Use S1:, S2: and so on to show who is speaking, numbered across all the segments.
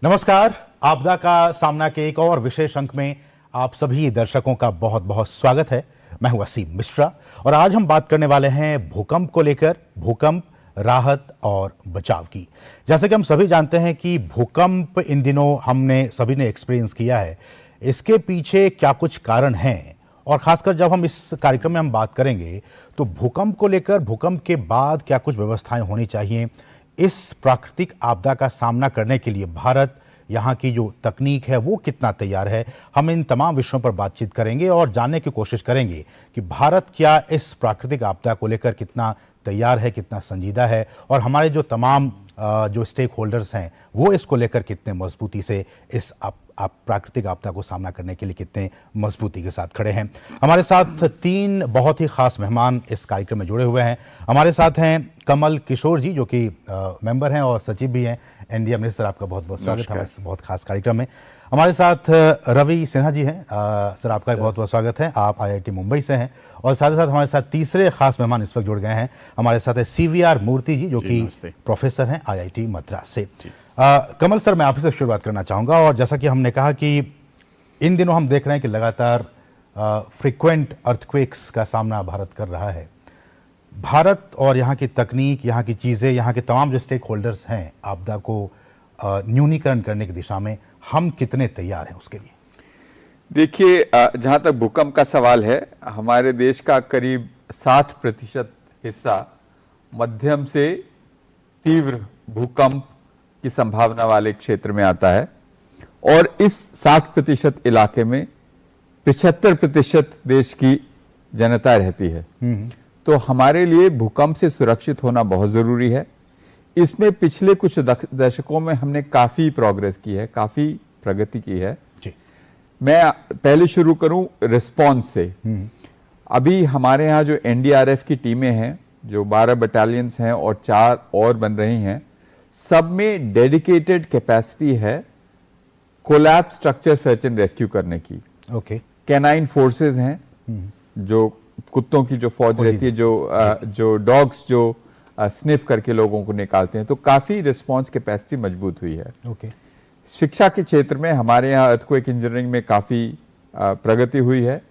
S1: नमस्कार। आपदा का सामना के एक और विशेष अंक में आप सभी दर्शकों का बहुत बहुत स्वागत है। मैं हूं वसीम मिश्रा और आज हम बात करने वाले हैं भूकंप को लेकर, भूकंप, राहत और बचाव की। जैसे कि हम सभी जानते हैं कि भूकंप इन दिनों हमने सभी ने एक्सपीरियंस किया है। इसके पीछे क्या कुछ कारण हैं और खासकर जब हम इस कार्यक्रम में हम बात करेंगे तो भूकंप को लेकर, भूकंप के बाद क्या कुछ व्यवस्थाएं होनी चाहिए, इस प्राकृतिक आपदा का सामना करने के लिए भारत, यहाँ की जो तकनीक है वो कितना तैयार है। हम इन तमाम विषयों पर बातचीत करेंगे और जानने की कोशिश करेंगे कि भारत क्या इस प्राकृतिक आपदा को लेकर कितना तैयार है, कितना संजीदा है और हमारे जो तमाम जो स्टेक होल्डर्स हैं वो इसको लेकर कितने मजबूती से इस प्राकृतिक आपदा को सामना करने के लिए कितने मजबूती के साथ खड़े हैं। हमारे साथ तीन बहुत ही खास मेहमान इस कार्यक्रम में जुड़े हुए हैं। हमारे साथ हैं कमल किशोर जी जो कि मेंबर हैं और सचिव भी हैं एनडीए में। सर आपका बहुत बहुत स्वागत है हमारे बहुत खास कार्यक्रम में। हमारे साथ रवि सिन्हा जी हैं। सर आपका बहुत बहुत स्वागत है, आप आईआईटी मुंबई से हैं। और साथ ही साथ हमारे साथ तीसरे खास मेहमान इस वक्त जुड़ गए हैं। हमारे साथ है CVR मूर्ति जी जो कि प्रोफेसर हैं आईआईटी मद्रास से। कमल सर, मैं आप से शुरुआत करना चाहूँगा। और जैसा कि हमने कहा कि इन दिनों हम देख रहे हैं कि लगातार फ्रिक्वेंट अर्थक्वेक्स का सामना भारत कर रहा है। भारत और यहाँ की तकनीक, यहाँ की चीज़ें, यहाँ के तमाम जो स्टेक होल्डर्स हैं आपदा को न्यूनीकरण करने की दिशा में, हम कितने तैयार हैं उसके लिए?
S2: देखिए, जहाँ तक भूकंप का सवाल है, हमारे देश का करीब 60% हिस्सा मध्यम से तीव्र भूकंप की संभावना वाले क्षेत्र में आता है और इस 60% इलाके में 75% देश की जनता रहती है। तो हमारे लिए भूकंप से सुरक्षित होना बहुत जरूरी है। इसमें पिछले कुछ दशकों में हमने काफी प्रोग्रेस की है, काफी प्रगति की है जी। मैं पहले शुरू करूं रिस्पॉन्स से। अभी हमारे यहाँ जो एनडीआरएफ की टीमें हैं, जो 12 बटालियंस हैं और 4 और बन रही हैं, सब में डेडिकेटेड कैपेसिटी है collapse structure search and rescue करने की। ओके। कैनाइन फोर्सेस हैं, जो कुत्तों की जो फौज रहती है, जो डॉग्स जो स्निफ करके लोगों को निकालते हैं। तो काफी रिस्पांस कैपेसिटी मजबूत हुई है। ओके। शिक्षा के क्षेत्र में हमारे यहाँ अर्थक्वेक इंजीनियरिंग में काफी प्रगति हुई है।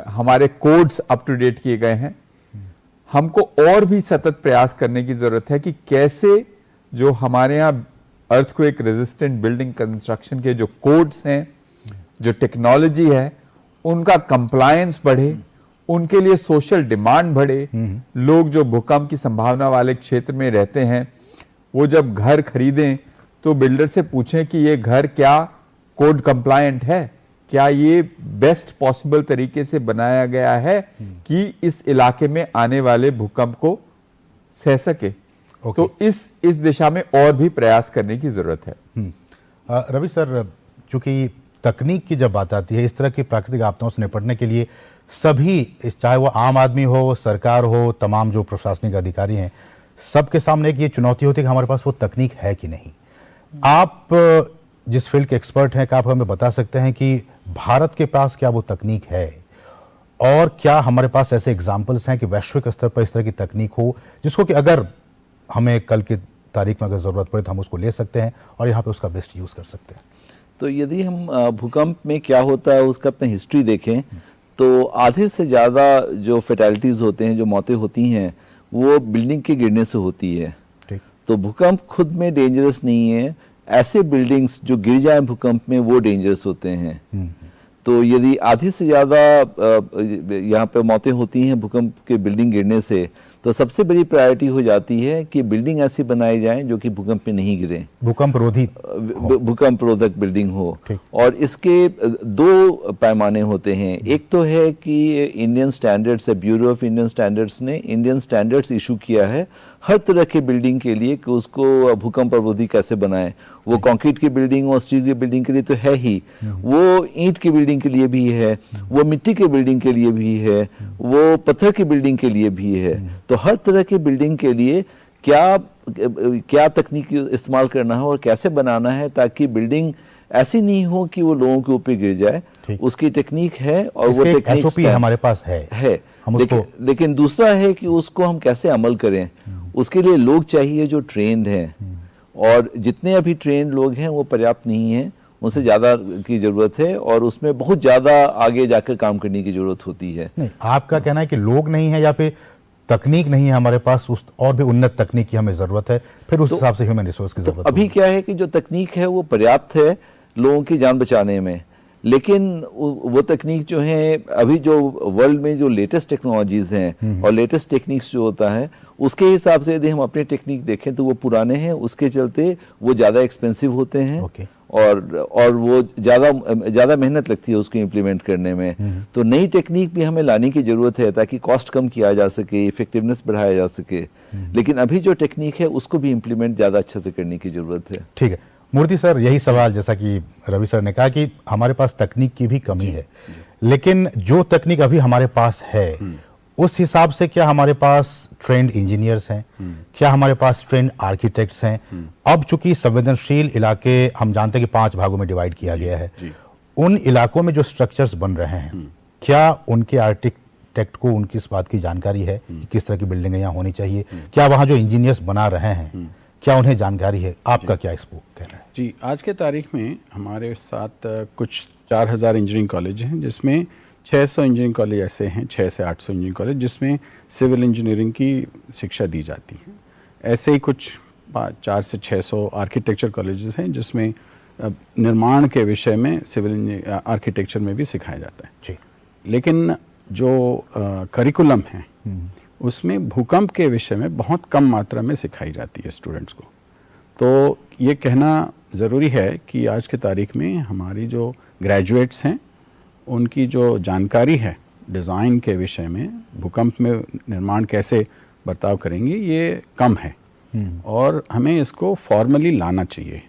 S2: हमारे कोड्स अप टू डेट किए गए हैं। हमको और भी सतत प्रयास करने की जरूरत है कि कैसे जो हमारे यहाँ अर्थक्वेक रेजिस्टेंट बिल्डिंग कंस्ट्रक्शन के जो कोड्स हैं, जो टेक्नोलॉजी है, उनका कंप्लायंस बढ़े, उनके लिए सोशल डिमांड बढ़े। लोग जो भूकंप की संभावना वाले क्षेत्र में रहते हैं, वो जब घर खरीदें तो बिल्डर से पूछें कि ये घर क्या कोड कंप्लायंट है, क्या ये बेस्ट पॉसिबल तरीके से बनाया गया है कि इस इलाके में आने वाले भूकंप को सह सके। तो इस दिशा में और भी प्रयास करने की जरूरत है।
S1: रवि सर, चूंकि तकनीक की जब बात आती है, इस तरह की प्राकृतिक आपदाओं से निपटने के लिए सभी, चाहे वो आम आदमी हो, सरकार हो, तमाम जो प्रशासनिक अधिकारी हैं, सबके सामने एक ये चुनौती होती है कि हमारे पास वो तकनीक है कि नहीं। आप जिस फील्ड के एक्सपर्ट हैं, क्या आप हमें बता सकते हैं कि भारत के पास क्या वो तकनीक है और क्या हमारे पास ऐसे एग्जाम्पल्स हैं कि वैश्विक स्तर पर इस तरह की तकनीक हो जिसको कि अगर हमें कल की तारीख में अगर जरूरत पड़े तो हम उसको ले सकते हैं और यहाँ पे उसका बेस्ट यूज कर सकते हैं?
S3: तो यदि हम भूकंप में क्या होता है उसका अपनी हिस्ट्री देखें तो आधे से ज़्यादा जो फेटैलिटीज़ होते हैं, जो मौतें होती हैं, वो बिल्डिंग के गिरने से होती है। तो भूकंप खुद में डेंजरस नहीं है, ऐसे बिल्डिंग्स जो गिर जाए भूकंप में वो डेंजरस होते हैं। तो यदि आधी से ज़्यादा यहाँ पे मौतें होती हैं भूकंप के बिल्डिंग गिरने से, तो सबसे बड़ी प्रायोरिटी हो जाती है कि बिल्डिंग ऐसी बनाई जाए जो कि भूकंप में नहीं गिरे,
S1: भूकंप
S3: रोधक बिल्डिंग हो। और इसके दो पैमाने होते हैं। एक तो है कि इंडियन स्टैंडर्ड्स है, ब्यूरो ऑफ इंडियन स्टैंडर्ड्स ने इंडियन स्टैंडर्ड्स इशू किया है हर तरह के बिल्डिंग के लिए कि उसको भूकंप अवरोधी कैसे बनाएं। वो कंक्रीट की बिल्डिंग और स्टील की बिल्डिंग के लिए तो है ही, वो ईंट की बिल्डिंग के लिए भी है, वो मिट्टी की बिल्डिंग के लिए भी है, वो पत्थर की बिल्डिंग के लिए भी है। तो हर तरह की बिल्डिंग के लिए क्या तकनीक इस्तेमाल करना है और कैसे बनाना है ताकि बिल्डिंग ऐसी नहीं हो कि वो लोगों के ऊपर गिर जाए। उसकी टेक्निक है और वो टेक्निक
S1: SOP हमारे पास है।
S3: लेकिन दूसरा है कि उसको हम कैसे अमल करें। उसके लिए लोग चाहिए जो ट्रेंड हैं और जितने अभी ट्रेन लोग हैं वो पर्याप्त नहीं हैं, उनसे ज़्यादा की ज़रूरत है और उसमें बहुत ज़्यादा आगे जाकर काम करने की ज़रूरत होती है।
S1: नहीं, आपका कहना है कि लोग नहीं है या फिर तकनीक नहीं है हमारे पास, उस और भी उन्नत तकनीक की हमें ज़रूरत है, फिर उस हिसाब से ह्यूमन रिसोर्स की ज़रूरत
S3: अभी क्या है कि जो तकनीक है वो पर्याप्त है लोगों की जान बचाने में, लेकिन वो तकनीक जो है अभी जो वर्ल्ड में जो लेटेस्ट टेक्नोलॉजीज हैं और लेटेस्ट टेक्निक्स जो होता है उसके हिसाब से यदि हम अपने टेक्निक देखें तो वो पुराने हैं, उसके चलते वो ज़्यादा एक्सपेंसिव होते हैं।
S1: Okay.
S3: और वो ज़्यादा मेहनत लगती है उसको इम्प्लीमेंट करने में। तो नई टेक्निक भी हमें लाने की ज़रूरत है ताकि कॉस्ट कम किया जा सके, इफेक्टिवनेस बढ़ाया जा सके, लेकिन अभी जो टेक्निक है उसको भी इम्प्लीमेंट ज़्यादा अच्छे से करने की ज़रूरत है।
S1: ठीक है मूर्ति सर, यही सवाल जैसा कि रवि सर ने कहा कि हमारे पास तकनीक की भी कमी है, लेकिन जो तकनीक अभी हमारे पास है उस हिसाब से क्या हमारे पास ट्रेंड इंजीनियर्स हैं, क्या हमारे पास ट्रेंड आर्किटेक्ट्स हैं? अब चूंकि संवेदनशील इलाके हम जानते हैं कि 5 भागों में डिवाइड किया गया है, उन इलाकों में जो स्ट्रक्चर्स बन रहे हैं क्या उनके आर्किटेक्ट को उनकी इस बात की जानकारी है कि किस तरह की बिल्डिंगें यहाँ होनी चाहिए? क्या वहाँ जो इंजीनियर्स बना रहे हैं क्या उन्हें जानकारी है? आपका क्या इस पर कहना है?
S4: जी, आज के तारीख में हमारे साथ कुछ 4000 इंजीनियरिंग कॉलेज हैं, जिसमें 600 इंजीनियरिंग कॉलेज ऐसे हैं, 6 से 800 इंजीनियरिंग कॉलेज जिसमें सिविल इंजीनियरिंग की शिक्षा दी जाती है। ऐसे ही कुछ 4 से 600 आर्किटेक्चर कॉलेजेस हैं जिसमें निर्माण के विषय में सिविल आर्किटेक्चर में भी सिखाया जाता है
S1: जी।
S4: लेकिन जो करिकुलम है उसमें भूकंप के विषय में बहुत कम मात्रा में सिखाई जाती है स्टूडेंट्स को। तो ये कहना ज़रूरी है कि आज की तारीख में हमारी जो ग्रेजुएट्स हैं उनकी जो जानकारी है डिज़ाइन के विषय में, भूकंप में निर्माण कैसे बर्ताव करेंगे, ये कम है और हमें इसको फॉर्मली लाना चाहिए।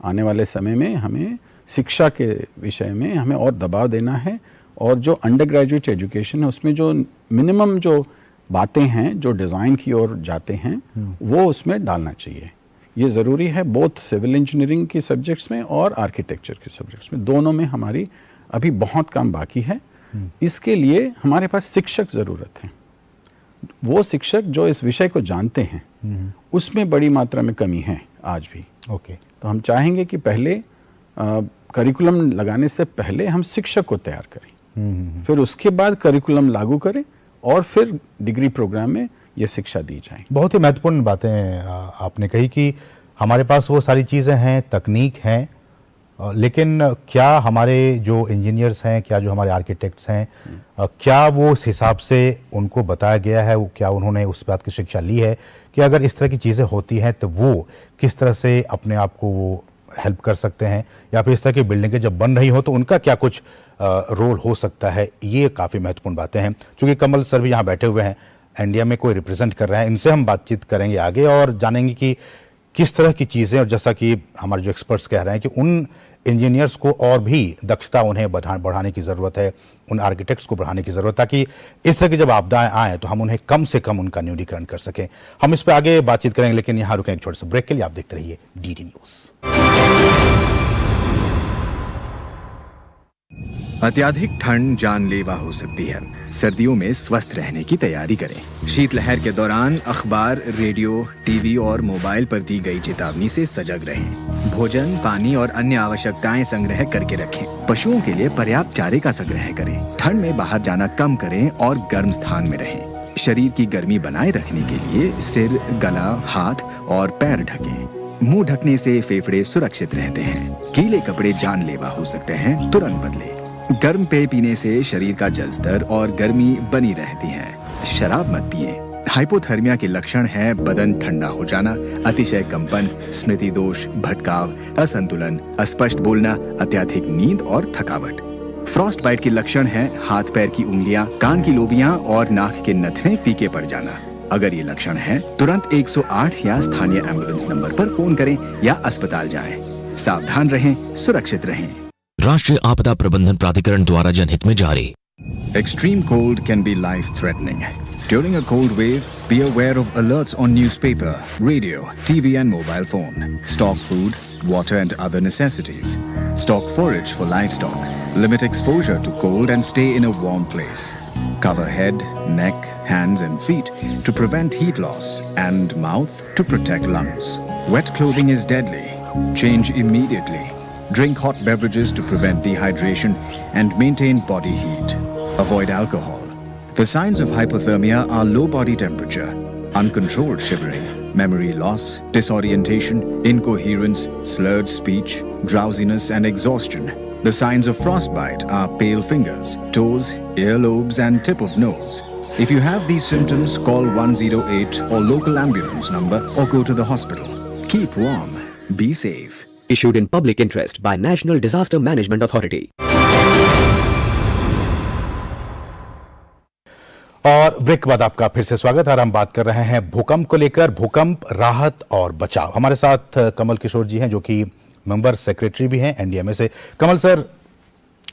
S4: आने वाले समय में हमें शिक्षा के विषय में हमें और दबाव देना है और जो अंडर ग्रेजुएट एजुकेशन है उसमें जो मिनिमम जो बातें हैं जो डिज़ाइन की ओर जाते हैं वो उसमें डालना चाहिए। ये ज़रूरी है बोथ सिविल इंजीनियरिंग के सब्जेक्ट्स में और आर्किटेक्चर के सब्जेक्ट्स में, दोनों में हमारी अभी बहुत काम बाकी है। इसके लिए हमारे पास शिक्षक ज़रूरत है, वो शिक्षक जो इस विषय को जानते हैं उसमें बड़ी मात्रा में कमी है आज भी।
S1: ओके।
S4: तो हम चाहेंगे कि पहले करिकुलम लगाने से पहले हम शिक्षक को तैयार करें, फिर उसके बाद करिकुलम लागू करें और फिर डिग्री प्रोग्राम में ये शिक्षा दी जाए।
S1: बहुत ही महत्वपूर्ण बातें आपने कही कि हमारे पास वो सारी चीज़ें हैं, तकनीक हैं, लेकिन क्या हमारे जो इंजीनियर्स हैं, क्या जो हमारे आर्किटेक्ट्स हैं, क्या वो उस हिसाब से उनको बताया गया है, क्या उन्होंने उस बात की शिक्षा ली है कि अगर इस तरह की चीज़ें होती हैं तो वो किस तरह से अपने आप को वो हेल्प कर सकते हैं, या फिर इस तरह की बिल्डिंगें जब बन रही हो तो उनका क्या कुछ रोल हो सकता है? ये काफ़ी महत्वपूर्ण बातें हैं। चूँकि कमल सर भी यहाँ बैठे हुए हैं, इंडिया में कोई रिप्रेजेंट कर रहे हैं, इनसे हम बातचीत करेंगे आगे और जानेंगे कि किस तरह की चीज़ें, और जैसा कि हमारे जो एक्सपर्ट्स कह रहे हैं कि उन इंजीनियर्स को और भी दक्षता उन्हें बढ़ाने की ज़रूरत है, उन आर्किटेक्ट्स को बढ़ाने की ज़रूरत, ताकि इस तरह की जब आपदाएं आएँ तो हम उन्हें कम से कम उनका न्यूनीकरण कर सकें। हम इस पर आगे बातचीत करेंगे, लेकिन यहाँ रुकें एक छोटे से ब्रेक के लिए। आप देखते रहिए डीडी न्यूज़।
S5: अत्याधिक ठंड जानलेवा हो सकती है। सर्दियों में स्वस्थ रहने की तैयारी करें। शीतलहर के दौरान अखबार, रेडियो, टीवी और मोबाइल पर दी गई चेतावनी से सजग रहें। भोजन, पानी और अन्य आवश्यकताएं संग्रह करके रखें। पशुओं के लिए पर्याप्त चारे का संग्रह करें। ठंड में बाहर जाना कम करें और गर्म स्थान में रहें। शरीर की गर्मी बनाए रखने के लिए सिर, गला, हाथ और पैर ढकें। मुंह ढकने से फेफड़े सुरक्षित रहते हैं। गीले कपड़े जानलेवा हो सकते हैं, तुरंत बदलें। गर्म पेय पीने से शरीर का जल स्तर और गर्मी बनी रहती है। शराब मत पिएं। हाइपोथर्मिया के लक्षण है बदन ठंडा हो जाना, अतिशय कंपन, स्मृति दोष, भटकाव, असंतुलन, अस्पष्ट बोलना, अत्यधिक नींद और थकावट। फ्रॉस्ट बाइट के लक्षण है हाथ पैर की उंगलियां, कान की लोबियां और नाक के नथने फीके पड़ जाना। अगर ये लक्षण है तुरंत 108 या स्थानीय एम्बुलेंस नंबर पर फोन करें या अस्पताल जाएं। सावधान रहें, सुरक्षित रहें।
S6: राष्ट्रीय आपदा प्रबंधन प्राधिकरण द्वारा जनहित में जारी।
S5: Extreme cold can be life-threatening. During a cold wave, be aware of alerts on newspaper, radio, TV and mobile phone. Stock food, water and other necessities. Stock forage for livestock. Limit exposure to cold and stay in a warm place. Cover head, neck, hands and feet to prevent heat loss and mouth to protect lungs. Wet clothing is deadly. Change immediately. Drink hot beverages to prevent dehydration and maintain body heat. Avoid alcohol. The signs of hypothermia are low body temperature, uncontrolled shivering, memory loss, disorientation, incoherence, slurred speech, drowsiness and exhaustion. The signs of frostbite are pale fingers, toes, earlobes and tip of nose. If you have these symptoms, call 108 or local ambulance number or go to the hospital. Keep warm. Be safe.
S7: Issued in public interest by National Disaster Management Authority.
S1: और break के बाद आपका फिर से स्वागत है और हम बात कर रहे हैं भूकंप को लेकर, भूकंप राहत और बचाव। हमारे साथ कमल किशोर जी हैं जो कि मेंबर सेक्रेटरी भी हैं एनडीएमए से। कमल सर,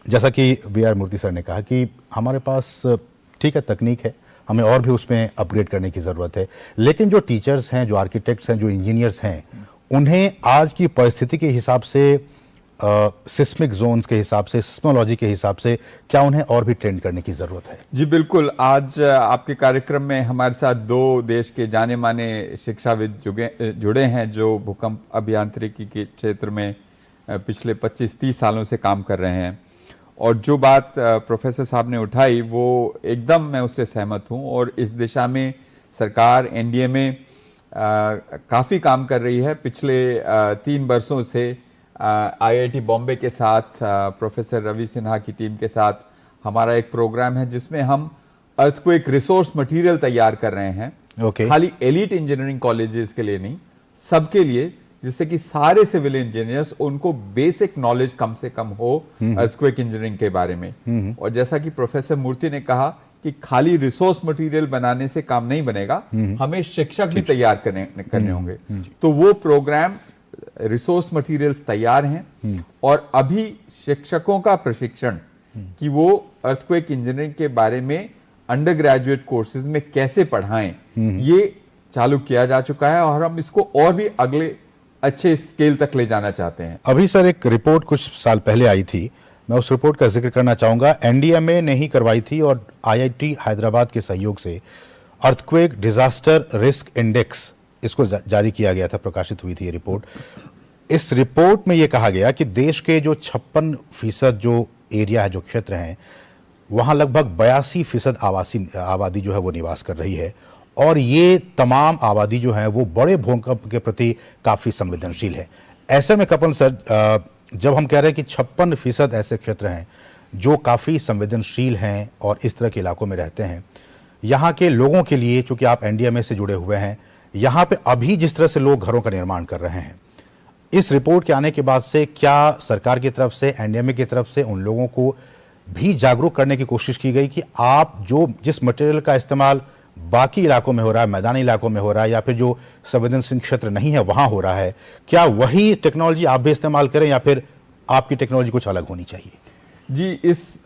S1: जैसा कि बीआर मूर्ति सर ने कहा कि हमारे पास ठीक है तकनीक है, हमें और भी उसमें अपग्रेड करने की ज़रूरत है, लेकिन जो टीचर्स हैं, जो आर्किटेक्ट्स हैं, जो इंजीनियर्स हैं, उन्हें आज की परिस्थिति के हिसाब से, सिस्मिक जोन्स के हिसाब से, सिस्मोलॉजी के हिसाब से क्या उन्हें और भी ट्रेंड करने की ज़रूरत है?
S2: जी बिल्कुल। आज आपके कार्यक्रम में हमारे साथ दो देश के जाने माने शिक्षाविद जुड़े हैं जो भूकंप अभियांत्रिकी के क्षेत्र में पिछले 25-30 सालों से काम कर रहे हैं। और जो बात प्रोफेसर साहब ने उठाई वो एकदम मैं उससे सहमत हूं और इस दिशा में सरकार एनडीएमए काफ़ी काम कर रही है। पिछले 3 वर्षों से आईआईटी बॉम्बे के साथ प्रोफेसर रवि सिन्हा की टीम के साथ हमारा एक प्रोग्राम है जिसमें हम अर्थक्वेक रिसोर्स मटेरियल तैयार कर रहे हैं। खाली एलिट इंजीनियरिंग कॉलेजेस के लिए नहीं, सबके लिए, जिससे कि सारे सिविल इंजीनियर्स उनको बेसिक नॉलेज कम से कम हो अर्थक्वेक इंजीनियरिंग के बारे में। और जैसा कि प्रोफेसर मूर्ति ने कहा कि खाली रिसोर्स मटेरियल बनाने से काम नहीं बनेगा, हमें शिक्षक भी तैयार करने होंगे। तो वो प्रोग्राम रिसोर्स मटेरियल्स तैयार हैं और अभी शिक्षकों का प्रशिक्षण कि वो अर्थक्वेक इंजीनियरिंग के बारे में अंडर ग्रेजुएट कोर्सेज में कैसे पढ़ाएं, ये चालू किया जा चुका है और हम इसको और भी अगले अच्छे स्केल तक ले जाना चाहते हैं।
S1: अभी सर एक रिपोर्ट कुछ साल पहले आई थी, मैं उस रिपोर्ट का जिक्र करना चाहूंगा। एनडीएमए ने ही करवाई थी और आईआईटी हैदराबाद के सहयोग से अर्थक्वेक डिजास्टर रिस्क इंडेक्स इसको जारी किया गया था, प्रकाशित हुई थी ये रिपोर्ट। इस रिपोर्ट में ये कहा गया कि देश के जो 56% जो एरिया है, जो क्षेत्र हैं, वहाँ लगभग 82% आबादी जो है वो निवास कर रही है और ये तमाम आबादी जो है वो बड़े भूकंप के प्रति काफ़ी संवेदनशील है। ऐसे में कपिल सर, जब हम कह रहे हैं कि 56% ऐसे क्षेत्र हैं जो काफ़ी संवेदनशील हैं और इस तरह के इलाकों में रहते हैं, यहाँ के लोगों के लिए, चूँकि आप एनडीएमए से जुड़े हुए हैं, यहाँ पे अभी जिस तरह से लोग घरों का निर्माण कर रहे हैं, इस रिपोर्ट के आने के बाद से क्या सरकार की तरफ से, एनडीएमए की तरफ से उन लोगों को भी जागरूक करने की कोशिश की गई कि आप जिस मटेरियल का इस्तेमाल बाकी इलाकों में हो रहा है, मैदानी इलाकों में हो रहा है या फिर जो संवेदनशील क्षेत्र नहीं है वहाँ हो रहा है, क्या वही टेक्नोलॉजी आप भी इस्तेमाल करें या फिर आपकी टेक्नोलॉजी कुछ अलग होनी चाहिए?
S2: जी, इस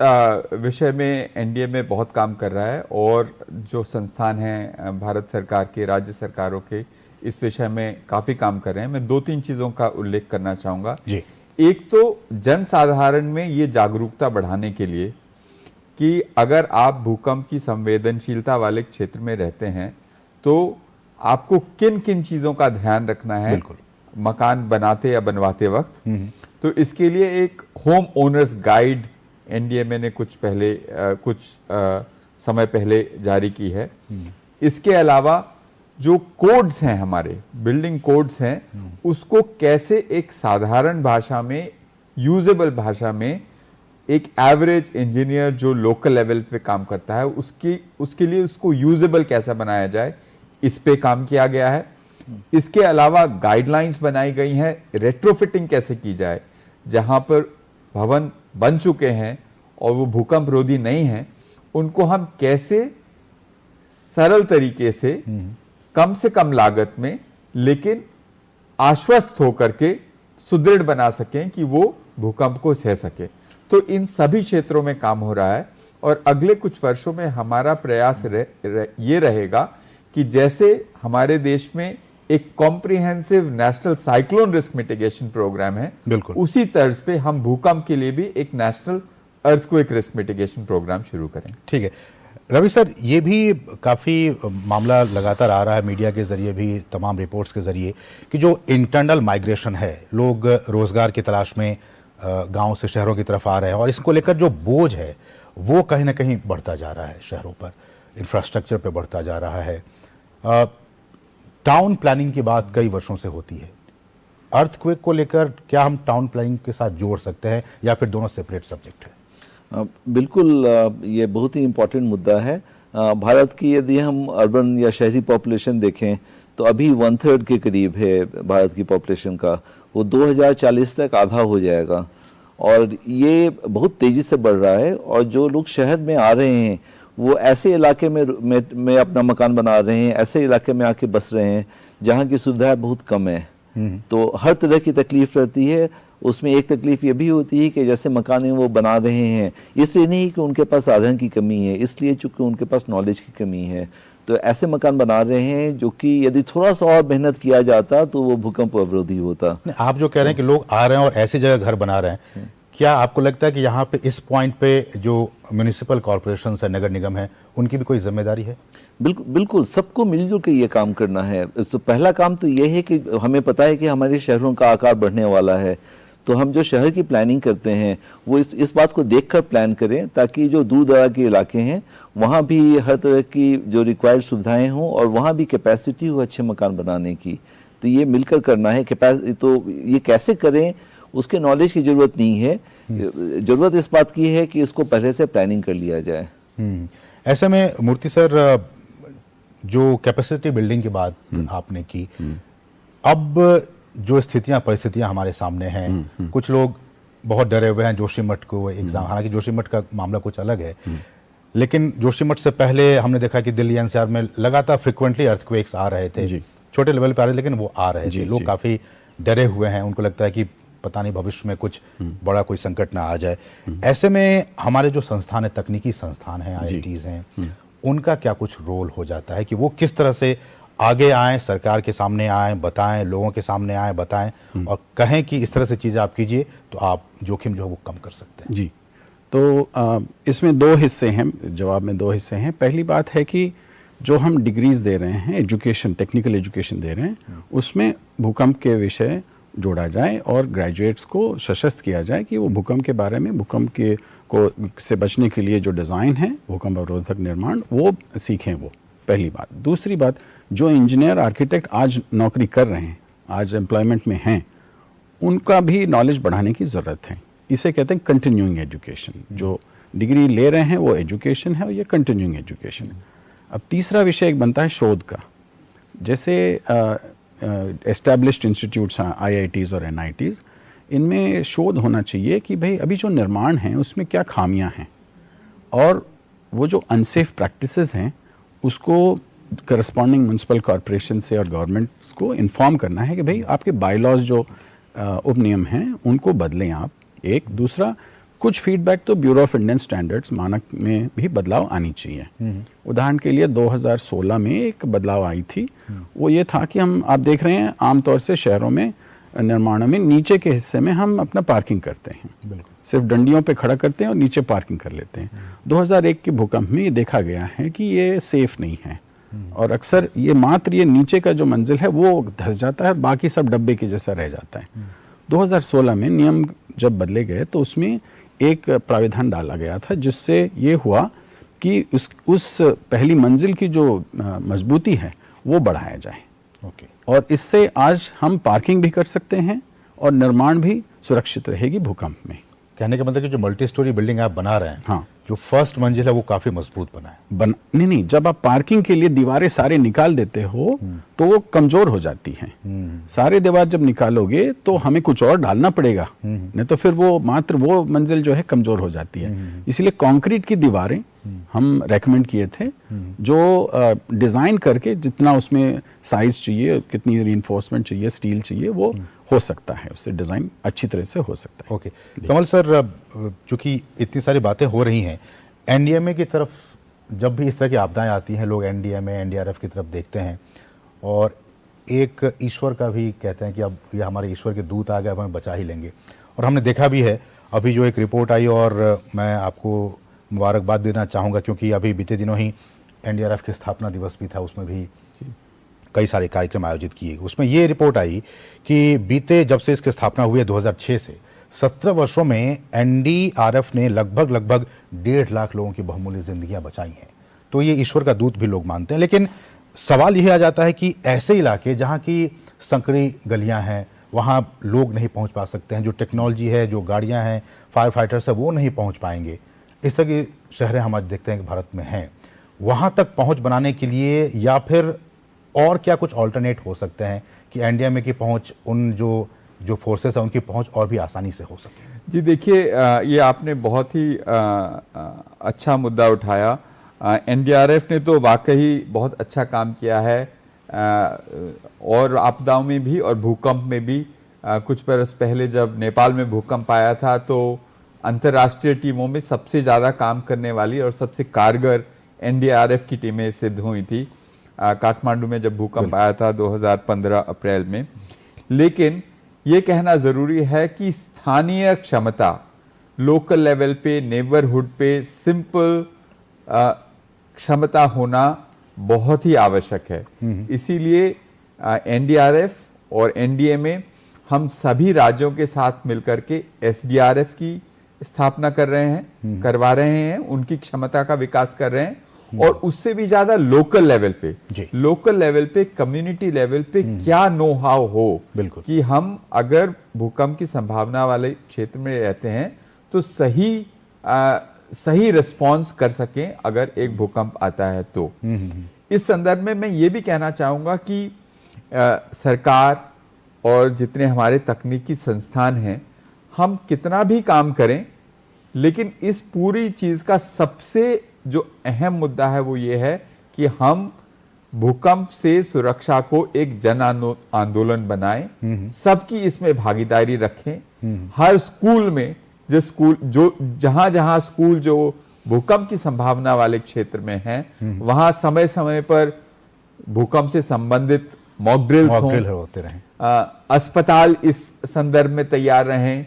S2: विषय में एनडीएमए बहुत काम कर रहा है और जो संस्थान हैं भारत सरकार के, राज्य सरकारों के, इस विषय में काफ़ी काम कर रहे हैं। मैं 2-3 चीज़ों का उल्लेख करना चाहूँगा। एक तो जन साधारण में ये जागरूकता बढ़ाने के लिए कि अगर आप भूकंप की संवेदनशीलता वाले क्षेत्र में रहते हैं तो आपको किन किन चीज़ों का ध्यान रखना है मकान बनाते या बनवाते वक्त। तो इसके लिए एक होम ओनर्स गाइड एनडीएमए ने कुछ समय पहले जारी की है। इसके अलावा जो कोड्स हैं, हमारे बिल्डिंग कोड्स हैं, उसको कैसे एक साधारण भाषा में, यूजेबल भाषा में, एक एवरेज इंजीनियर जो लोकल लेवल पे काम करता है उसके लिए उसको यूजेबल कैसा बनाया जाए, इस पे काम किया गया है। इसके अलावा गाइडलाइंस बनाई गई हैं, रेट्रोफिटिंग कैसे की जाए, जहां पर भवन बन चुके हैं और वो भूकंप रोधी नहीं हैं, उनको हम कैसे सरल तरीके से कम लागत में लेकिन आश्वस्त होकर के सुदृढ़ बना सकें कि वो भूकंप को सह सके। तो इन सभी क्षेत्रों में काम हो रहा है और अगले कुछ वर्षों में हमारा प्रयास ये रहेगा कि जैसे हमारे देश में एक comprehensive national cyclone risk mitigation programme है, उसी तर्ज पे हम भूकंप के लिए भी एक national earthquake risk mitigation programme शुरू करें।
S1: ठीक है, रवि सर, ये भी काफ़ी मामला लगातार आ रहा है मीडिया के ज़रिए भी, तमाम रिपोर्ट्स के ज़रिए, कि जो इंटरनल माइग्रेशन है, लोग रोज़गार की तलाश में गांव से शहरों की तरफ आ रहे हैं और इसको लेकर जो बोझ है वो कहीं ना कहीं बढ़ता जा रहा है, शहरों पर, इंफ्रास्ट्रक्चर पे बढ़ता जा रहा है। टाउन प्लानिंग की बात कई वर्षों से होती है, अर्थक्वेक को लेकर क्या हम टाउन प्लानिंग के साथ जोड़ सकते हैं या फिर दोनों सेपरेट सब्जेक्ट है?
S3: बिल्कुल, ये बहुत ही इम्पोर्टेंट मुद्दा है। भारत की यदि हम अर्बन या शहरी पॉपुलेशन देखें तो अभी 1/3 के करीब है भारत की पॉपुलेशन का, वो 2040 तक आधा हो जाएगा और ये बहुत तेज़ी से बढ़ रहा है। और जो लोग शहर में आ रहे हैं वो ऐसे इलाके में अपना मकान बना रहे हैं, ऐसे इलाके में आके बस रहे हैं जहाँ की सुविधाएं बहुत कम है। तो हर तरह की तकलीफ रहती है। उसमें एक तकलीफ ये भी होती है कि जैसे मकान वो बना रहे हैं, इसलिए नहीं कि उनके पास साधन की कमी है, इसलिए चूंकि उनके पास नॉलेज की कमी है। तो ऐसे मकान बना रहे हैं जो कि यदि थोड़ा सा और मेहनत किया जाता तो वो भूकंप अवरोधी होता।
S1: आप जो कह रहे हैं कि लोग आ रहे हैं और ऐसी जगह घर बना रहे हैं, क्या आपको लगता है कि यहाँ पे इस पॉइंट पे जो म्यूनिसिपल कॉर्पोरेशन है, नगर निगम है, उनकी भी कोई जिम्मेदारी है?
S3: बिल्कुल बिल्कुल, सबको मिलजुल के ये काम करना है। तो पहला काम तो ये है कि हमें पता है कि हमारे शहरों का आकार बढ़ने वाला है, तो हम जो शहर की प्लानिंग करते हैं वो इस बात को देखकर प्लान करें ताकि जो दूर दराज के इलाके हैं वहाँ भी हर तरह की जो रिक्वायर्ड सुविधाएं हों और वहाँ भी कैपेसिटी हो अच्छे मकान बनाने की। तो ये मिलकर करना है। तो ये कैसे करें उसके नॉलेज की ज़रूरत नहीं है, ज़रूरत इस बात की है कि इसको पहले से प्लानिंग कर लिया जाए।
S1: ऐसे में मूर्ति सर, जो कैपेसिटी बिल्डिंग की बात आपने की, अब जो स्थितियां परिस्थितियां हमारे सामने हैं, कुछ लोग बहुत डरे हुए हैं जोशीमठ को एग्जाम, हालांकि जोशीमठ का मामला कुछ अलग है, लेकिन जोशीमठ से पहले हमने देखा कि दिल्ली एनसीआर में लगातार फ्रिक्वेंटली अर्थक्वेक्स आ रहे थे, छोटे लेवल पे आ रहे थे लेकिन वो आ रहे थे। लोग काफी डरे हुए हैं, उनको लगता है कि पता नहीं भविष्य में कुछ बड़ा कोई संकट ना आ जाए। ऐसे में हमारे जो संस्थान है, तकनीकी संस्थान है, IITs हैं, उनका क्या कुछ रोल हो जाता है कि वो किस तरह से आगे आएं, सरकार के सामने आएं, बताएं, लोगों के सामने आएं, बताएं और कहें कि इस तरह से चीज़ें आप कीजिए तो आप जोखिम जो है वो कम कर सकते हैं?
S4: जी, तो इसमें दो हिस्से हैं, जवाब में दो हिस्से हैं। पहली बात है कि जो हम डिग्रीज दे रहे हैं, एजुकेशन, टेक्निकल एजुकेशन दे रहे हैं, उसमें भूकंप के विषय जोड़ा जाए और ग्रेजुएट्स को सशक्त किया जाए कि वो भूकंप के बारे में, भूकंप के से बचने के लिए जो डिज़ाइन है, भूकंप अवरोधक निर्माण, वो सीखें। वो पहली बात। दूसरी बात, जो इंजीनियर आर्किटेक्ट आज नौकरी कर रहे हैं, आज एम्प्लॉयमेंट में हैं, उनका भी नॉलेज बढ़ाने की ज़रूरत है। इसे कहते हैं कंटिन्यूइंग एजुकेशन। जो डिग्री ले रहे हैं वो एजुकेशन है और ये कंटिन्यूइंग एजुकेशन है। अब तीसरा विषय एक बनता है शोध का। जैसे एस्टैब्लिश्ड इंस्टीट्यूट्स हैं, IITs और NITs, इनमें शोध होना चाहिए कि भाई अभी जो निर्माण है उसमें क्या खामियां हैं और वो जो अनसेफ प्रैक्टिसेस हैं उसको करस्पॉन्डिंग म्यूनसिपल कॉरपोरेशन से और गवर्नमेंट्स को इन्फॉर्म करना है कि भाई आपके बायलॉज जो उपनियम हैं उनको बदलें आप। एक दूसरा, कुछ फीडबैक तो ब्यूरो ऑफ इंडियन स्टैंडर्ड्स, मानक में भी बदलाव आनी चाहिए। उदाहरण के लिए 2016 में एक बदलाव आई थी, वो ये था कि आप देख रहे हैं आमतौर से शहरों में निर्माणों में नीचे के हिस्से में हम अपना पार्किंग करते हैं, सिर्फ डंडियों पे खड़ा करते हैं और नीचे पार्किंग कर लेते हैं। 2001 के भूकंप में ये देखा गया है कि ये सेफ नहीं है और अक्सर ये मात्र ये नीचे का जो मंजिल है वो धंस जाता है, बाकी सब डब्बे के जैसा रह जाता है। 2016 में नियम जब बदले गए तो उसमें एक प्राविधान डाला गया था जिससे ये हुआ कि उस पहली मंजिल की जो मजबूती है वो बढ़ाया जाए। और इससे आज हम पार्किंग भी कर सकते हैं और निर्माण भी सुरक्षित रहेगी भूकंप में।
S1: कहने का मतलब कि जो मल्टी स्टोरी बिल्डिंग आप बना रहे हैं, हाँ, जो फर्स्ट मंजिल है वो काफी मजबूत बना है।
S4: नहीं, जब आप पार्किंग के लिए दीवारें सारे निकाल देते हो तो वो कमजोर हो जाती हैं। सारे दीवार जब निकालोगे तो हमें कुछ और डालना पड़ेगा, नहीं तो फिर वो मात्र वो मंजिल जो है कमजोर हो जाती है। इसलिए कंक्रीट की दीवारें हम रेकमेंड किए थे, जो डिजाइन करके जितना उसमें साइज चाहिए, कितनी रीइंफोर्समेंट चाहिए, स्टील चाहिए, वो हो सकता है, उससे डिज़ाइन अच्छी तरह से हो सकता है।
S1: ओके कमल सर, चूंकि इतनी सारी बातें हो रही हैं, NDMA की तरफ जब भी इस तरह की आपदाएं आती हैं लोग NDMA NDRF की तरफ देखते हैं और एक ईश्वर का भी कहते हैं कि अब ये हमारे ईश्वर के दूत आ गए, अब हमें बचा ही लेंगे। और हमने देखा भी है, अभी जो एक रिपोर्ट आई और मैं आपको मुबारकबाद देना चाहूँगा, क्योंकि अभी बीते दिनों ही एनडीआरएफ के स्थापना दिवस भी था, उसमें भी कई सारे कार्यक्रम आयोजित किए। उसमें ये रिपोर्ट आई कि बीते जब से इसकी स्थापना हुई है 2006 से 17 वर्षों में एनडीआरएफ ने लगभग 1.5 लाख लोगों की बहुमूल्य जिंदगियां बचाई हैं। तो ये ईश्वर का दूत भी लोग मानते हैं। लेकिन सवाल यह आ जाता है कि ऐसे इलाके जहां की संकरी गलियां हैं, वहां लोग नहीं पहुंच पा सकते हैं, जो टेक्नोलॉजी है, जो गाड़ियां हैं, फायर फाइटर्स है, वो नहीं पहुंच पाएंगे। इस तरह की शहरें हम आज देखते हैं कि भारत में हैं। वहां तक पहुंच बनाने के लिए या फिर और क्या कुछ ऑल्टरनेट हो सकते हैं कि एनडीएमए की पहुंच, उन जो फोर्सेस हैं उनकी पहुंच और भी आसानी से हो सके?
S2: जी देखिए, ये आपने बहुत ही अच्छा मुद्दा उठाया। एनडीआरएफ ने तो वाकई बहुत अच्छा काम किया है, और आपदाओं में भी और भूकंप में भी। कुछ बरस पहले जब नेपाल में भूकंप आया था तो अंतर्राष्ट्रीय टीमों में सबसे ज़्यादा काम करने वाली और सबसे कारगर एनडीआरएफ की टीमें सिद्ध हुई थी काठमांडू में जब भूकंप आया था 2015 अप्रैल में। लेकिन ये कहना ज़रूरी है कि स्थानीय क्षमता, लोकल लेवल पे, नेबरहुड पे सिंपल क्षमता होना बहुत ही आवश्यक है। इसीलिए एनडीआरएफ और एनडीएमए हम सभी राज्यों के साथ मिलकर के एसडीआरएफ की स्थापना कर रहे हैं, करवा रहे हैं, उनकी क्षमता का विकास कर रहे हैं। और उससे भी ज्यादा लोकल लेवल पे, कम्युनिटी लेवल पे क्या नो हाउ हो कि हम अगर भूकंप की संभावना वाले क्षेत्र में रहते हैं तो सही रिस्पॉन्स कर सकें अगर एक भूकंप आता है तो। इस संदर्भ में मैं ये भी कहना चाहूंगा कि सरकार और जितने हमारे तकनीकी संस्थान हैं, हम कितना भी काम करें, लेकिन इस पूरी चीज का सबसे जो अहम मुद्दा है वो ये है कि हम भूकंप से सुरक्षा को एक जन आंदोलन बनाएं, सबकी इसमें भागीदारी रखें। हर स्कूल में जहां स्कूल जो भूकंप की संभावना वाले क्षेत्र में हैं, वहां समय समय पर भूकंप से संबंधित मॉक ड्रिल्स होते रहें, अस्पताल इस संदर्भ में तैयार रहें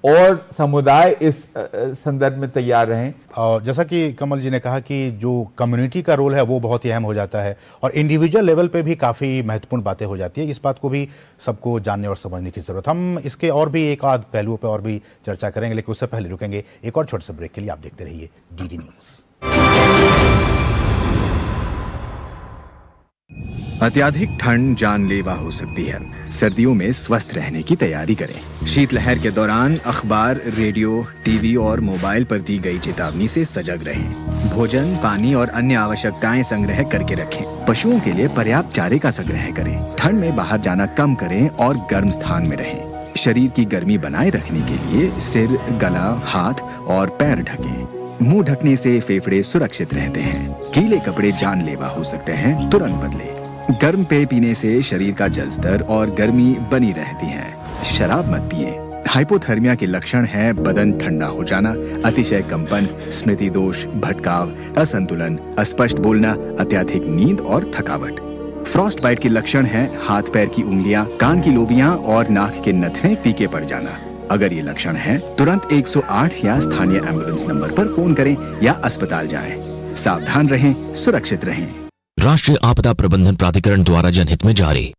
S2: और समुदाय इस संदर्भ में तैयार रहें।
S1: और जैसा कि कमल जी ने कहा कि जो कम्युनिटी का रोल है वो बहुत ही अहम हो जाता है और इंडिविजुअल लेवल पे भी काफ़ी महत्वपूर्ण बातें हो जाती है। इस बात को भी सबको जानने और समझने की ज़रूरत। हम इसके और भी एक आध पहलुओं पे और भी चर्चा करेंगे, लेकिन उससे पहले रुकेंगे एक और छोटे से ब्रेक के लिए। आप देखते रहिए डीडी न्यूज़।
S5: अत्याधिक ठंड जानलेवा हो सकती है। सर्दियों में स्वस्थ रहने की तैयारी करें। शीतलहर के दौरान अखबार, रेडियो, टीवी और मोबाइल पर दी गई चेतावनी से सजग रहें। भोजन, पानी और अन्य आवश्यकताएं संग्रह करके रखें। पशुओं के लिए पर्याप्त चारे का संग्रह करें। ठंड में बाहर जाना कम करें और गर्म स्थान में रहें। शरीर की गर्मी बनाए रखने के लिए सिर, गला, हाथ और पैर ढकें। मुंह ढकने से फेफड़े सुरक्षित रहते हैं। गीले कपड़े जानलेवा हो सकते हैं, तुरंत बदलें। गर्म पेय पीने से शरीर का जल स्तर और गर्मी बनी रहती है। शराब मत पिए। हाइपोथर्मिया के लक्षण है बदन ठंडा हो जाना, अतिशय कंपन, स्मृति दोष, भटकाव, असंतुलन, अस्पष्ट बोलना, अत्यधिक नींद और थकावट। फ्रॉस्ट बाइट के लक्षण है हाथ पैर की उंगलियां, कान की लोबियां और नाक के नथने फीके पड़ जाना। अगर ये लक्षण है तुरंत 108 या स्थानीय एम्बुलेंस नंबर पर फोन करें या अस्पताल जाएं। सावधान रहें, सुरक्षित रहें।
S6: राष्ट्रीय आपदा प्रबंधन प्राधिकरण द्वारा जनहित में जारी।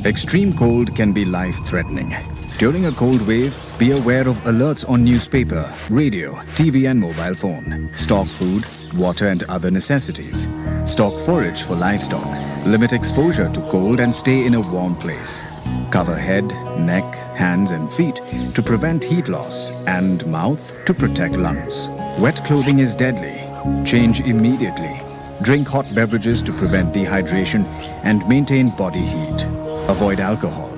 S5: Extreme cold can be life-threatening. During a cold wave, be aware of alerts on newspaper, radio, TV and mobile phone. Stock food, water and other necessities. Stock forage for livestock. Limit exposure to cold and stay in a warm place. Cover head, neck, hands and feet to prevent heat loss and mouth to protect lungs. Wet clothing is deadly. Change immediately. Drink hot beverages to prevent dehydration and maintain body heat. Avoid alcohol.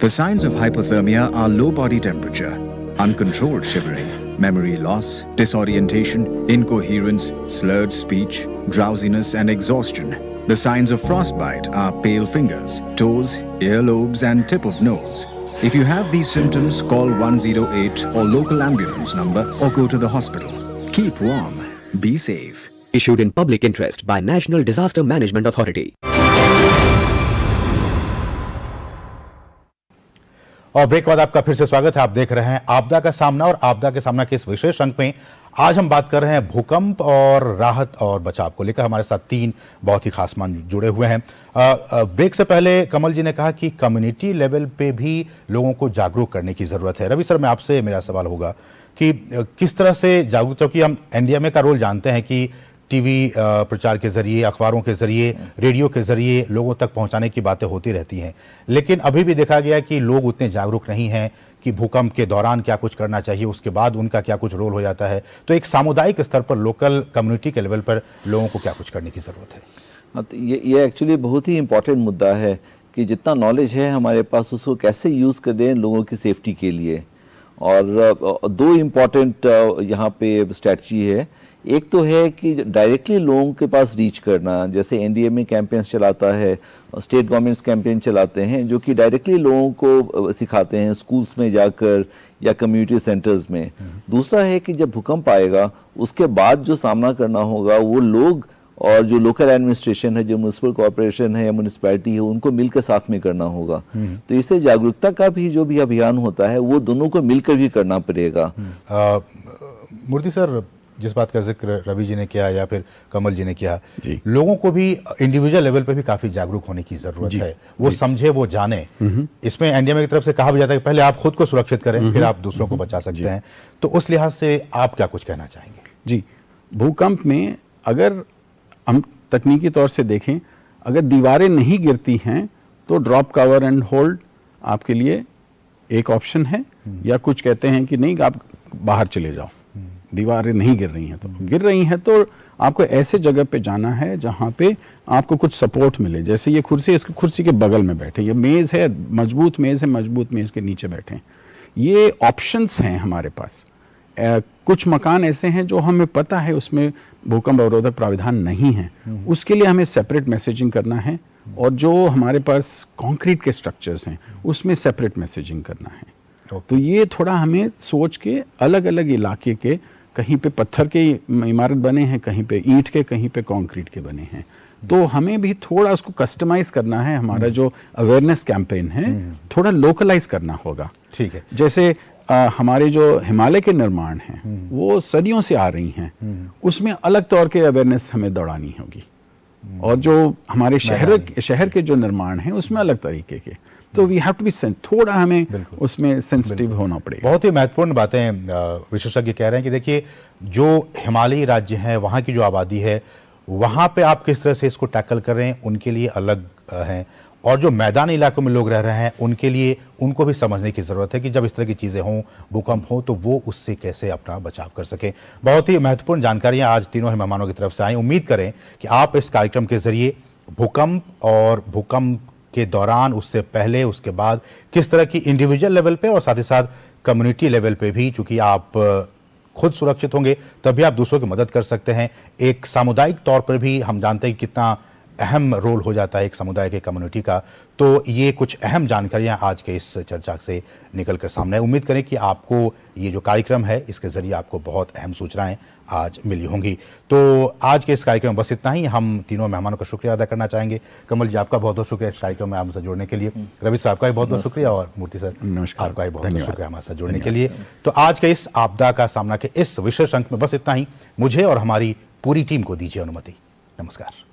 S5: The signs of hypothermia are low body temperature, uncontrolled shivering, memory loss, disorientation, incoherence, slurred speech, drowsiness and exhaustion. The signs of frostbite are pale fingers, toes, earlobes and tip of nose. If you have these symptoms, call 108 or local ambulance number or go to the hospital. Keep warm. Be safe.
S7: Issued in public interest by National Disaster Management Authority.
S1: और break के बाद आपका फिर से स्वागत है। आप देख रहे हैं आपदा का सामना, और आपदा के सामना के इस विशेष अंक में आज हम बात कर रहे हैं भूकंप और राहत और बचाव को लेकर। हमारे साथ 3 बहुत ही खास मान जुड़े हुए हैं। ब्रेक से पहले कमल जी ने कहा कि कम्युनिटी लेवल पे भी लोगों को जागरूक करने की जरूरत है। रवि सर, मैं आपसे मेरा सवाल होगा कि किस तरह से जागरूक, क्योंकि हम एनडीएमए का रोल जानते हैं कि टीवी प्रचार के जरिए, अखबारों के जरिए, रेडियो के जरिए लोगों तक पहुंचाने की बातें होती रहती हैं, लेकिन अभी भी देखा गया कि लोग उतने जागरूक नहीं हैं कि भूकंप के दौरान क्या कुछ करना चाहिए, उसके बाद उनका क्या कुछ रोल हो जाता है। तो एक सामुदायिक स्तर पर, लोकल कम्युनिटी के लेवल पर लोगों को क्या कुछ करने की जरूरत है?
S3: हाँ, तो ये एक्चुअली बहुत ही इम्पोर्टेंट मुद्दा है कि जितना नॉलेज है हमारे पास उसको कैसे यूज़ करें लोगों की सेफ्टी के लिए। और 2 इम्पॉर्टेंट यहाँ पे स्ट्रैटेजी है। एक तो है कि डायरेक्टली लोगों के पास रीच करना, जैसे एनडीएमए कैंपेन्स चलाता है, स्टेट गवर्नमेंट्स कैंपेन चलाते हैं जो कि डायरेक्टली लोगों को सिखाते हैं स्कूल्स में जाकर या कम्युनिटी सेंटर्स में। दूसरा है कि जब भूकंप आएगा उसके बाद जो सामना करना होगा वो लोग और जो लोकल एडमिनिस्ट्रेशन है, जो म्यूनिसिपल कॉर्पोरेशन है या म्यूनिसिपैलिटी है, उनको मिलकर साथ में करना होगा। तो इससे जागरूकता का भी जो भी अभियान होता है वो दोनों को मिलकर भी करना पड़ेगा।
S1: मूर्ति सर, जिस बात का जिक्र रवि जी ने किया या फिर कमल जी ने किया,
S4: जी।
S1: लोगों को भी इंडिविजुअल लेवल पे भी काफी जागरूक होने की जरूरत है। वो समझे, वो जाने। इसमें एनडीएमए की तरफ से कहा भी जाता है कि पहले आप खुद को सुरक्षित करें, फिर आप दूसरों को बचा सकते हैं। तो उस लिहाज से आप क्या कुछ कहना चाहेंगे?
S4: जी, भूकंप में अगर हम तकनीकी तौर से देखें, अगर दीवारें नहीं गिरती हैं तो ड्रॉप, कवर एंड होल्ड आपके लिए एक ऑप्शन है, या कुछ कहते हैं कि नहीं, आप बाहर चले जाओ, दीवारें नहीं गिर रही हैं। तो गिर रही हैं तो आपको ऐसे जगह पे जाना है जहां पे आपको कुछ सपोर्ट मिले। जैसे ये कुर्सी, इसकी कुर्सी के बगल में बैठे, ये मेज है, मजबूत मेज है, मजबूत मेज के नीचे बैठे। ये ऑप्शंस हैं हमारे पास। कुछ मकान ऐसे हैं जो हमें पता है उसमें भूकंप अवरोधक प्राविधान नहीं है, उसके लिए हमें सेपरेट मैसेजिंग करना है। और जो हमारे पास कंक्रीट के स्ट्रक्चर्स हैं उसमें सेपरेट मैसेजिंग करना है। तो ये थोड़ा हमें सोच के अलग अलग इलाके के, कहीं पे पत्थर के इमारत बने हैं, कहीं पे ईंट के, कहीं पे कंक्रीट के बने हैं, तो हमें भी थोड़ा उसको कस्टमाइज करना है। हमारा जो अवेयरनेस कैंपेन है थोड़ा लोकलाइज करना होगा।
S1: ठीक है।
S4: जैसे हमारे जो हिमालय के निर्माण हैं वो सदियों से आ रही हैं, उसमें अलग तौर के अवेयरनेस हमें दौड़ानी होगी। और जो हमारे शहर के जो निर्माण हैं उसमें अलग तरीके के। तो वी हैव टू बी, थोड़ा हमें उसमें सेंसिटिव होना पड़ेगा।
S1: बहुत ही महत्वपूर्ण बातें विशेषज्ञ कह रहे हैं कि देखिए, जो हिमालयी राज्य हैं, वहाँ की जो आबादी है, वहाँ पे आप किस तरह से इसको टैकल कर रहे हैं, उनके लिए अलग हैं। और जो मैदानी इलाकों में लोग रह रहे हैं उनके लिए, उनको भी समझने की ज़रूरत है कि जब इस तरह की चीज़ें हों, भूकंप हो, तो वो उससे कैसे अपना बचाव कर सकें। बहुत ही महत्वपूर्ण जानकारियाँ आज तीनों ही मेहमानों की तरफ से आई। उम्मीद करें कि आप इस कार्यक्रम के जरिए भूकंप और भूकंप के दौरान, उससे पहले, उसके बाद किस तरह की इंडिविजुअल लेवल पे और साथ ही साथ कम्युनिटी लेवल पे भी, चूंकि आप खुद सुरक्षित होंगे तभी आप दूसरों की मदद कर सकते हैं। एक सामुदायिक तौर पर भी हम जानते हैं कितना अहम रोल हो जाता है एक समुदाय के, कम्युनिटी का। तो ये कुछ अहम जानकारियां आज के इस चर्चा से निकल कर सामने आए। उम्मीद करें कि आपको ये जो कार्यक्रम है इसके जरिए आपको बहुत अहम सूचनाएं आज मिली होंगी। तो आज के इस कार्यक्रम में बस इतना ही। हम तीनों मेहमानों का शुक्रिया अदा करना चाहेंगे। कमल जी, आपका बहुत बहुत शुक्रिया इस कार्यक्रम में हमसे जुड़ने के लिए। रवि साहब का भी बहुत बहुत शुक्रिया, और मूर्ति सर आपका भी बहुत बहुत शुक्रिया हमारे साथ जुड़ने के लिए। तो आज के इस आपदा का सामना के इस विशेष अंक में बस इतना ही। मुझे और हमारी पूरी टीम को दीजिए अनुमति। नमस्कार।